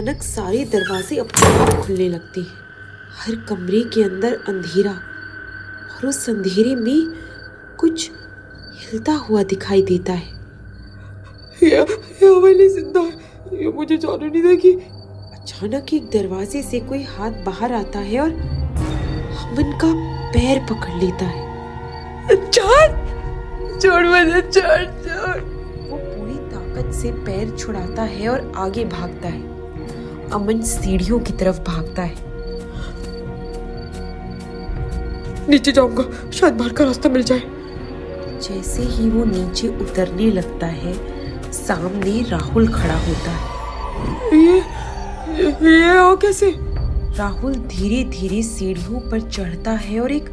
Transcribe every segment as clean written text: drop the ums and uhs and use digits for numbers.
अचानक सारे दरवाजे अपने आप खुलने लगते हैं। हर कमरे के अंदर अंधेरा और उस अंधेरे में कुछ हिलता हुआ दिखाई देता है। ये हवेली जिंदा है, ये मुझे जाने नहीं देगी। अचानक एक दरवाजे से कोई हाथ बाहर आता है और अमन का पैर पकड़ लेता है। छोड़ मुझे, छोड़। वो पूरी ताकत से पैर छुड़ाता है और आगे भागता है। अमन सीढ़ियों की तरफ भागता है। नीचे जाऊंगा, शायद बाहर का रास्ता मिल जाए। जैसे ही वो नीचे उतरने लगता है, सामने राहुल खड़ा होता है। ये आओ कैसे? राहुल धीरे धीरे सीढ़ियों पर चढ़ता है और एक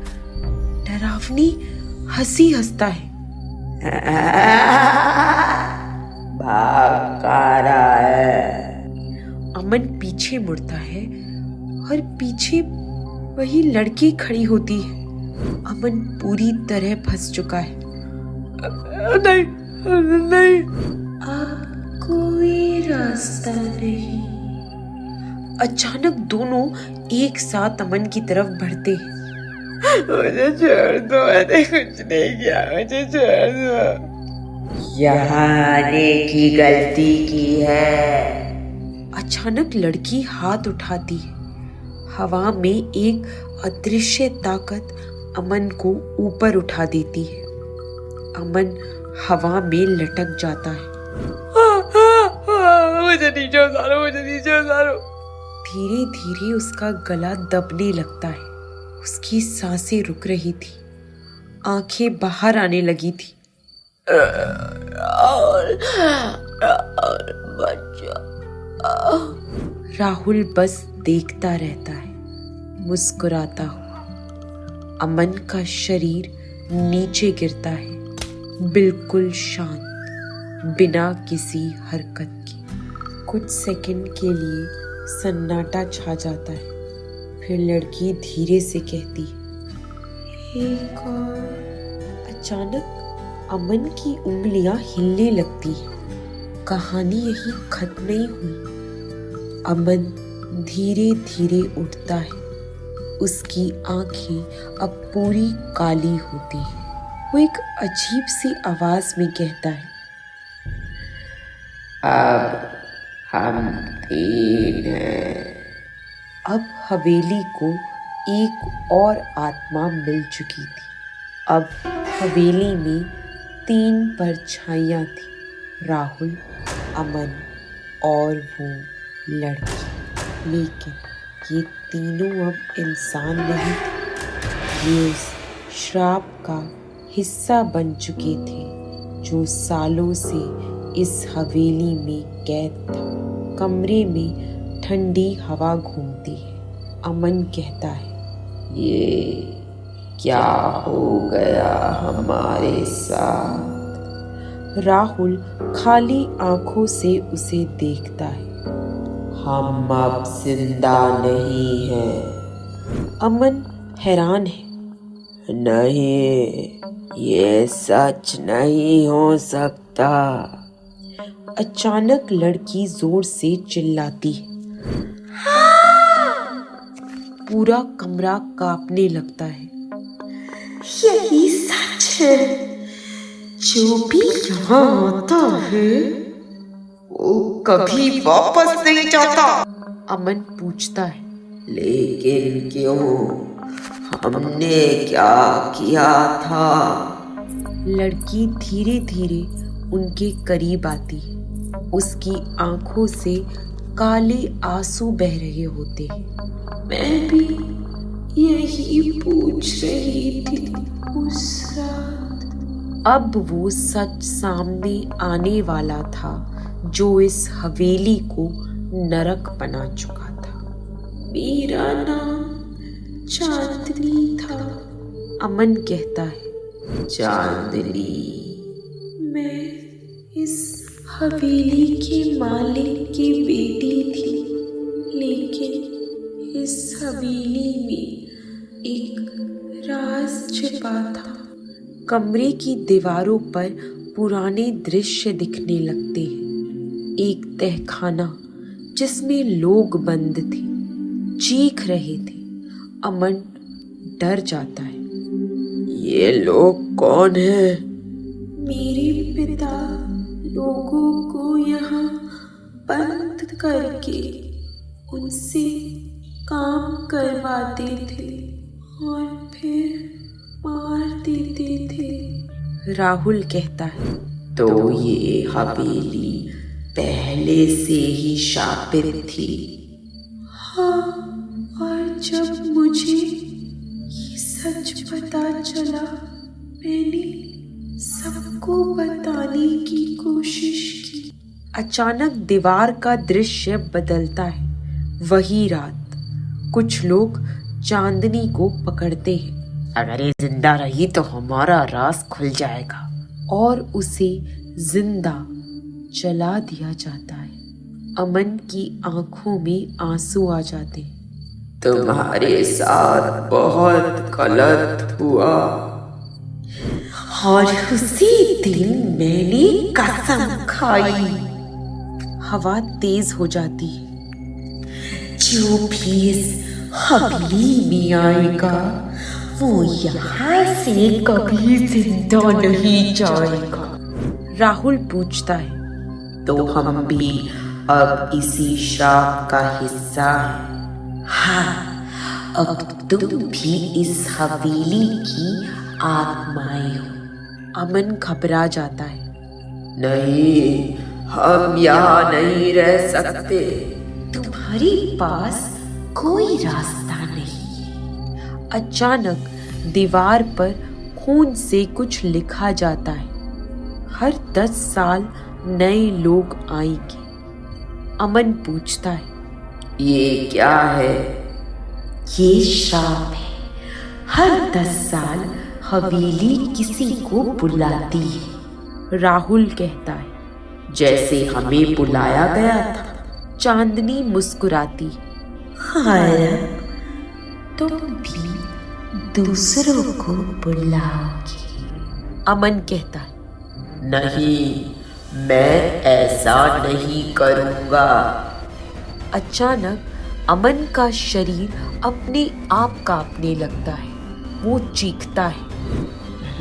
डरावनी हंसी हंसता है। भाग कहाँ रहा है? अमन पीछे मुड़ता है और पीछे वही लड़की खड़ी होती है। अमन पूरी तरह फंस चुका है। नहीं। अब कोई रास्ता नहीं। अचानक दोनों एक साथ अमन की तरफ बढ़ते हैं। मुझे छोड़ दो, मैंने कुछ नहीं किया, मुझे छोड़ दो। यहाँ आने की गलती की है। अचानक लड़की हाथ उठाती है। हवा में एक अदृश्य ताकत अमन को ऊपर उठा देती है। अमन हवा में लटक जाता है। मुझे नीचे उतारो। धीरे धीरे उसका गला दबने लगता है। उसकी सांसें रुक रही थी, आंखें बाहर आने लगी थी। राहुल बस देखता रहता है, मुस्कुराता हुआ। अमन का शरीर नीचे गिरता है, बिल्कुल शांत, बिना किसी हरकत के। कुछ सेकंड के लिए सन्नाटा छा जाता है। फिर लड़की धीरे से कहती है, एक और। अचानक अमन की उंगलियां हिलने लगती हैं। कहानी यही खत्म नहीं हुई। अमन धीरे धीरे उठता है। उसकी आंखें अब पूरी काली होती हैं। वो एक अजीब सी आवाज में कहता है, अब हम 3 हैं। अब हवेली को एक और आत्मा मिल चुकी थी। अब हवेली में 3 परछाइयां थी, राहुल, अमन और वो लड़की। लेकिन ये तीनों अब इंसान नहीं थे। ये उस श्राप का हिस्सा बन चुके थे जो सालों से इस हवेली में कैद था। कमरे में ठंडी हवा घूमती है। अमन कहता है, ये क्या हो गया हमारे साथ? राहुल खाली आंखों से उसे देखता है। हम अब जिंदा नहीं हैं। अमन हैरान है। नहीं, ये सच नहीं हो सकता। अचानक लड़की जोर से चिल्लाती है। पूरा कमरा कांपने लगता है। यही सच है। जो भी यहाँ आता है वो कभी वापस नहीं जाता। अमन पूछता है, लेकिन क्यों? हमने क्या किया था? लड़की धीरे धीरे उनके करीब आती है। उसकी आंखों से काले आंसू बह रहे होते हैं। मैं भी यही पूछ रही थी उस रात। अब वो सच सामने आने वाला था जो इस हवेली को नरक बना चुका था। मेरा नाम चांदनी था। अमन कहता है, चांदनी। मैं इस हवेली के मालिक की बेटी थी, लेकिन इस हवेली में एक राज छिपा था। कमरे की दीवारों पर पुराने दृश्य दिखने लगते हैं। एक तहखाना जिसमें लोग बंद थे, चीख रहे थे। अमन डर जाता है। ये लोग कौन हैं? मेरे पिता लोगों को यहाँ बंद करके उनसे काम करवाते थे और फिर मार देते थे। राहुल कहता है। तो ये हवेली पहले से ही शापित थी। हाँ, और जब मुझे ये सच पता चला, मैंने सबको बताने की कोशिश की। अचानक दीवार का दृश्य बदलता है। वही रात कुछ लोग चांदनी को पकड़ते हैं। अगर ये जिंदा रही तो हमारा राज खुल जाएगा। और उसे जिंदा जला दिया जाता है। अमन की आंखों में आंसू आ जाते हैं। तुम्हारे साथ बहुत गलत हुआ। और उसी दिन मैंने कसम खाई। हवा तेज हो जाती है। जो भी इस हवेली में आएगा वो यहाँ से कभी जिंदा नहीं जाएगा। राहुल पूछता है। तो हम भी अब इसी श्राप का हिस्सा हैं। हाँ, अब तुम भी इस हवेली की आत्माएं हो। अमन घबरा जाता है। नहीं, हम यहाँ नहीं रह सकते। तुम्हारे पास कोई रास्ता नहीं है। अचानक दीवार पर खून से कुछ लिखा जाता है। हर 10 साल नए लोग आएंगे। अमन पूछता है। ये क्या है? ये श्राप है। हर 10 साल हवेली किसी को बुलाती है। राहुल कहता है। जैसे हमें बुलाया गया था। चांदनी मुस्कुराती। हाँ, तुम भी दूसरों को बुलाओगे। अमन कहता है। नहीं, मैं ऐसा नहीं करूँगा। अचानक अमन का शरीर अपने आप कांपने लगता है। वो चीखता है।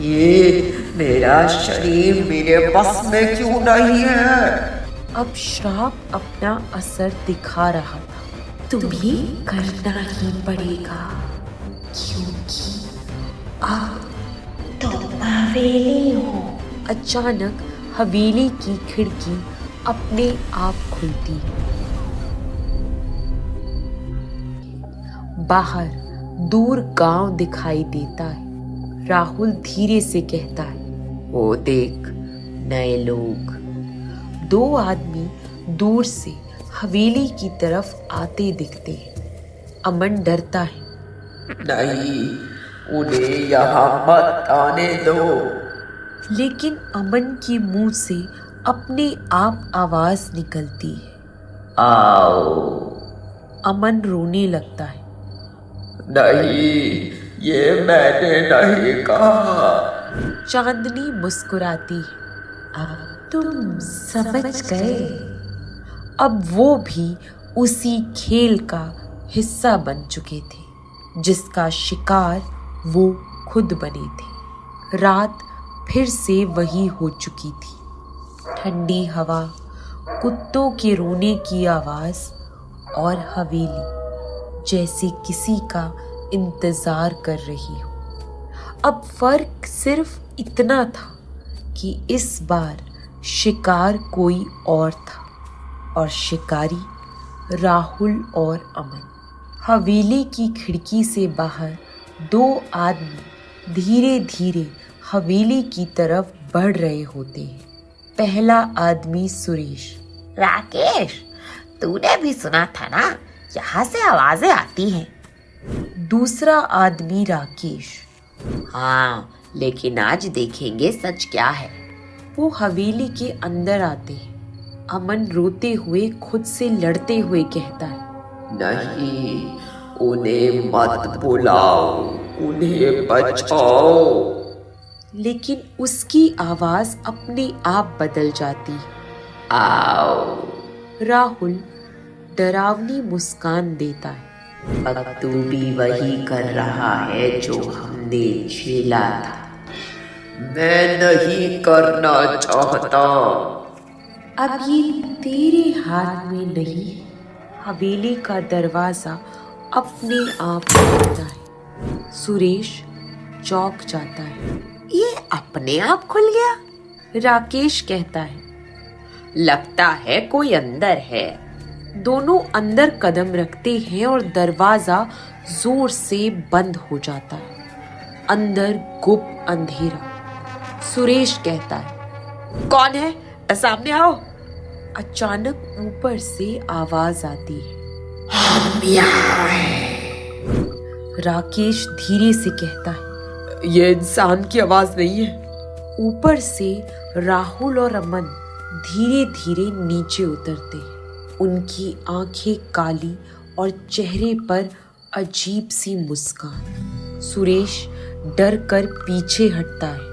ये मेरा शरीर मेरे बस में क्यों नहीं है? अब श्राप अपना असर दिखा रहा था। तुम्हें करना ही पड़ेगा, क्योंकि अब तुम हवेली हो। अचानक हवेली की खिड़की अपने आप खुलती है। बाहर दूर गांव दिखाई देता है। राहुल धीरे से कहता है। वो देख, नए लोग। 2 आदमी दूर से हवेली की तरफ आते दिखते हैं। अमन डरता है। नहीं, उन्हें यहाँ मत आने दो। लेकिन अमन के मुंह से अपने आप आवाज निकलती है। आओ। अमन रोने लगता है। नहीं, ये मैंने नहीं कहा। चांदनी मुस्कुराती है। अब तुम समझ गए। अब वो भी उसी खेल का हिस्सा बन चुके थे, जिसका शिकार वो खुद बने थे। रात फिर से वही हो चुकी थी। ठंडी हवा, कुत्तों के रोने की आवाज और हवेली जैसे किसी का इंतजार कर रही हो। अब फर्क सिर्फ इतना था कि इस बार शिकार कोई और था और शिकारी राहुल और अमन। हवेली की खिड़की से बाहर 2 आदमी धीरे धीरे हवेली की तरफ बढ़ रहे होते हैं। पहला आदमी सुरेश। राकेश, तूने भी सुना था ना, यहाँ से आवाजें आती हैं। दूसरा आदमी राकेश। हाँ, लेकिन आज देखेंगे सच क्या है। वो हवेली के अंदर आते हैं। अमन रोते हुए खुद से लड़ते हुए कहता है। नहीं, उन्हें मत बुलाओ, उन्हें बचाओ। लेकिन उसकी आवाज अपने आप बदल जाती है। आओ। राहुल डरावनी मुस्कान देता है। अब तू भी वही कर रहा है जो हमने झेला था। मैं नहीं करना चाहता। अब ये तेरे हाथ में नहीं है। हवेली का दरवाजा अपने आप खुलता है। सुरेश चौंक जाता है। ये अपने आप खुल गया? राकेश कहता है। लगता है कोई अंदर है। दोनों अंदर कदम रखते हैं और दरवाजा जोर से बंद हो जाता है। अंदर गुप्त अंधेरा। सुरेश कहता है, कौन है? सामने आओ। अचानक ऊपर से आवाज आती है, हम यहाँ हैं। राकेश धीरे से कहता है, ये इंसान की आवाज नहीं है। ऊपर से राहुल और अमन धीरे धीरे नीचे उतरते हैं। उनकी आंखें काली और चेहरे पर अजीब सी मुस्कान। सुरेश डर कर पीछे हटता है।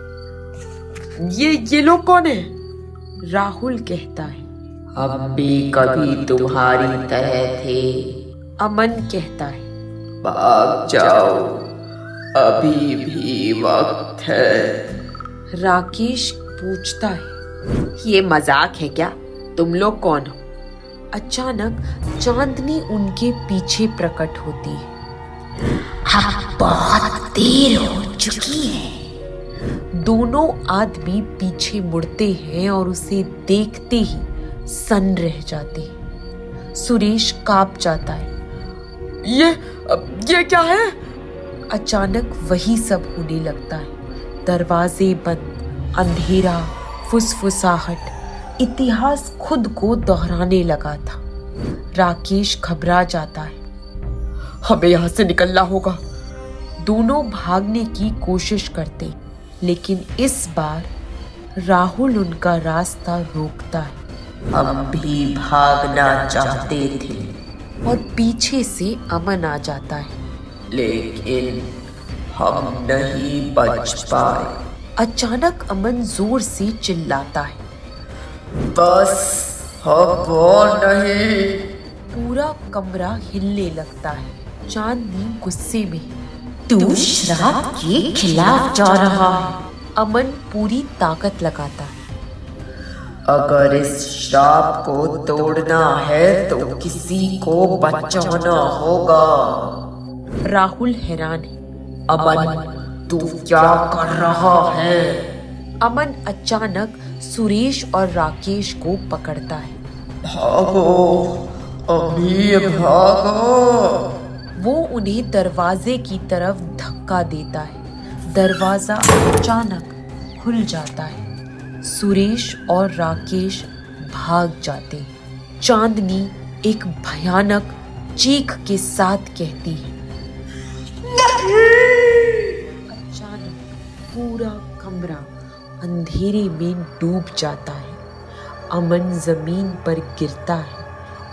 ये लोग कौन है? राहुल कहता है। हम भी कभी तुम्हारी तरह थे। अमन कहता है। भाग जाओ, अभी भी वक्त है। राकेश पूछता है, ये मजाक है क्या? तुम लोग कौन हो? अचानक चांदनी उनके पीछे प्रकट होती है। हाँ, बहुत देर हो चुकी है। दोनों आदमी पीछे मुड़ते हैं और उसे देखते ही सन्न रह जाते हैं। सुरेश कांप जाता है। ये क्या है? अचानक वही सब होने लगता है। दरवाजे बंद, अंधेरा, फुसफुसाहट। इतिहास खुद को दोहराने लगा था। राकेश घबरा जाता है। हमें यहाँ से निकलना होगा। दोनों भागने की कोशिश करते, लेकिन इस बार राहुल उनका रास्ता रोकता है। हम भी भागना चाहते थे, और पीछे से अमन आ जाता है। लेकिन हम नहीं बच पाए। अचानक अमन जोर से चिल्लाता है। बस हम वो नहीं। पूरा कमरा हिलने लगता है। चांदनी गुस्से में है। तू श्राप के खिलाफ जा रहा है। अमन पूरी ताकत लगाता है। अगर इस श्राप को तोड़ना है तो किसी को बचाना होगा। राहुल हैरान है। अमन, तू क्या कर रहा है? अमन अचानक सुरेश और राकेश को पकड़ता है। भागो, अभी भागो। वो उन्हें दरवाजे की तरफ धक्का देता है। दरवाजा अचानक खुल जाता है। सुरेश और राकेश भाग जाते हैं। चांदनी एक भयानक चीख के साथ कहती है। अचानक पूरा कमरा अंधेरे में डूब जाता है। अमन जमीन पर गिरता है।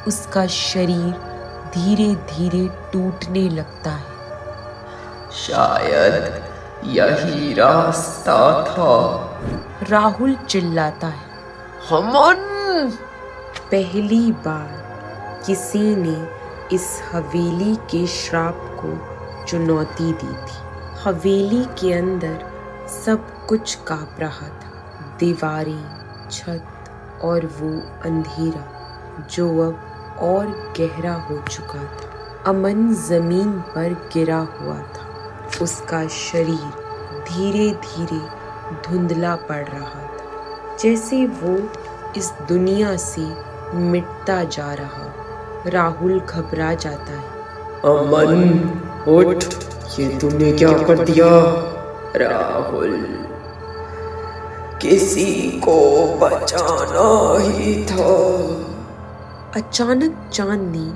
उसका शरीर धीरे धीरे टूटने लगता है। शायद यही रास्ता था। राहुल चिल्लाता है। अमन! पहली बार किसी ने इस हवेली के श्राप को चुनौती दी थी। हवेली के अंदर सब कुछ कांप रहा था। दीवारें, छत और वो अंधेरा जो अब और गहरा हो चुका था। अमन जमीन पर गिरा हुआ था। उसका शरीर धीरे धीरे धुंधला पड़ रहा था, जैसे वो इस दुनिया से मिटता जा रहा। राहुल घबरा जाता है। अमन, उठ! ये तूने क्या कर दिया? राहुल, किसी को बचाना ही था। अचानक चांदनी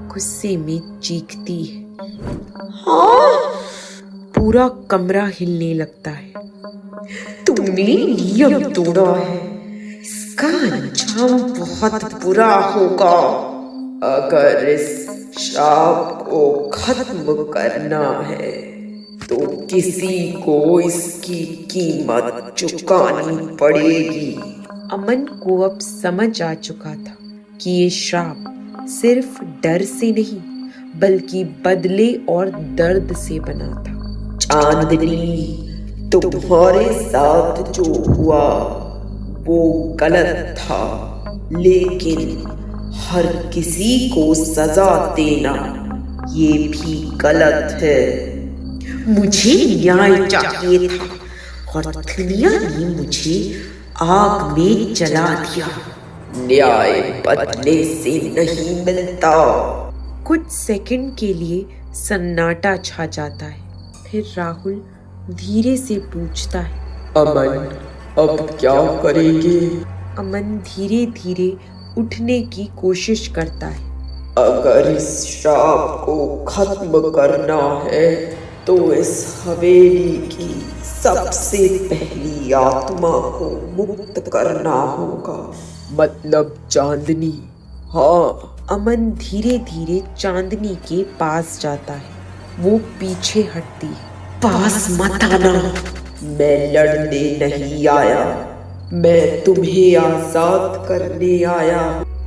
गुस्से में चीखती है। पूरा कमरा हिलने लगता है। तूने नियम तोड़ा है, इसका अंजाम बहुत बुरा होगा। अगर इस श्राप को खत्म करना है तो किसी को इसकी कीमत चुकानी पड़ेगी। अमन को अब समझ आ चुका था कि ये श्राप सिर्फ डर से नहीं बल्कि बदले और दर्द से बना था। चांदनी, तुम्हारे साथ जो हुआ वो गलत था, लेकिन हर किसी को सजा देना ये भी गलत है। मुझे न्याय चाहिए था और दुनिया ने मुझे आग में जला दिया। न्याय बदले से नहीं मिलता। कुछ सेकंड के लिए सन्नाटा छा जाता है। फिर राहुल धीरे से पूछता है, अमन, अब क्या करेंगे? अमन धीरे धीरे उठने की कोशिश करता है। अगर इस श्राप को खत्म करना है तो इस हवेली की सबसे पहली आत्मा को मुक्त करना होगा। मतलब चांदनी? हाँ। अमन धीरे धीरे चांदनी के पास जाता है। वो पीछे हटती है। पास मत आना, मैं लड़ने नहीं आया, मैं तुम्हें आजाद करने आया।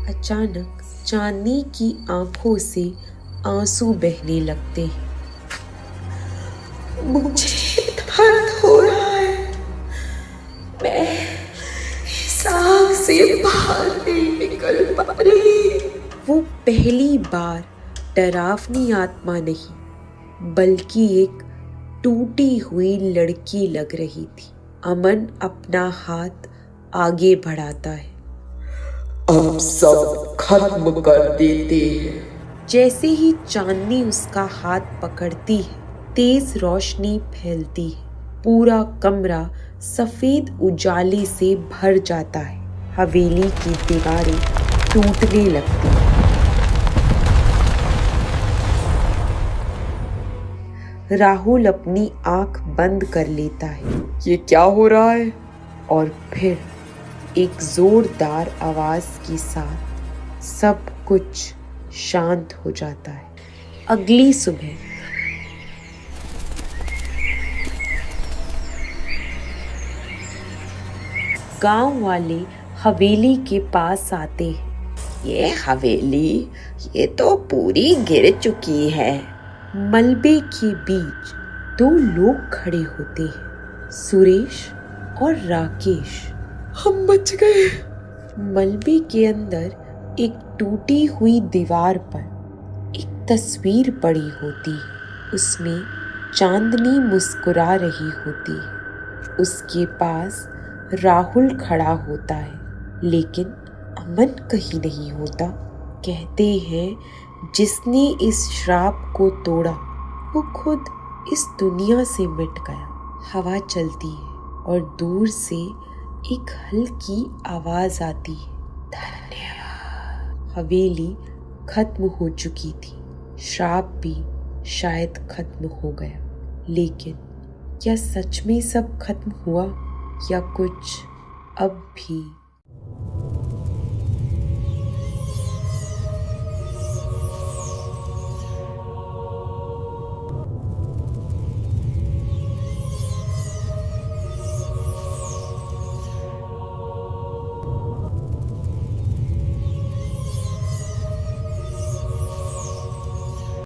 अचानक चांदनी की आंखों से आंसू बहने लगते हैं। मुझे दर्द हो रहा है, मैं इस आग से बाहर नहीं निकल पा रही। वो पहली बार डरावनी आत्मा नहीं बल्कि एक टूटी हुई लड़की लग रही थी। अमन अपना हाथ आगे बढ़ाता है। अब सब खत्म कर देते हैं। जैसे ही चांदनी उसका हाथ पकड़ती है, तेज रोशनी फैलती है। पूरा कमरा सफेद उजाले से भर जाता है। हवेली की दीवारें टूटने लगती हैं। राहुल अपनी आंख बंद कर लेता है। ये क्या हो रहा है? और फिर एक जोरदार आवाज के साथ सब कुछ शांत हो जाता है। अगली सुबह गांव वाले हवेली के पास आते हैं। ये हवेली, ये तो पूरी गिर चुकी है। मलबे के बीच दो लोग खड़े होते हैं, सुरेश और राकेश। हम बच गए। मलबे के अंदर एक टूटी हुई दीवार पर एक तस्वीर पड़ी होती है। उसमें चांदनी मुस्कुरा रही होती है। उसके पास राहुल खड़ा होता है, लेकिन अमन कहीं नहीं होता। कहते हैं जिसने इस श्राप को तोड़ा वो खुद इस दुनिया से मिट गया। हवा चलती है और दूर से एक हल्की आवाज आती है, धन्यवाद। हवेली खत्म हो चुकी थी। श्राप भी शायद खत्म हो गया, लेकिन क्या सच में सब खत्म हुआ या कुछ अब भी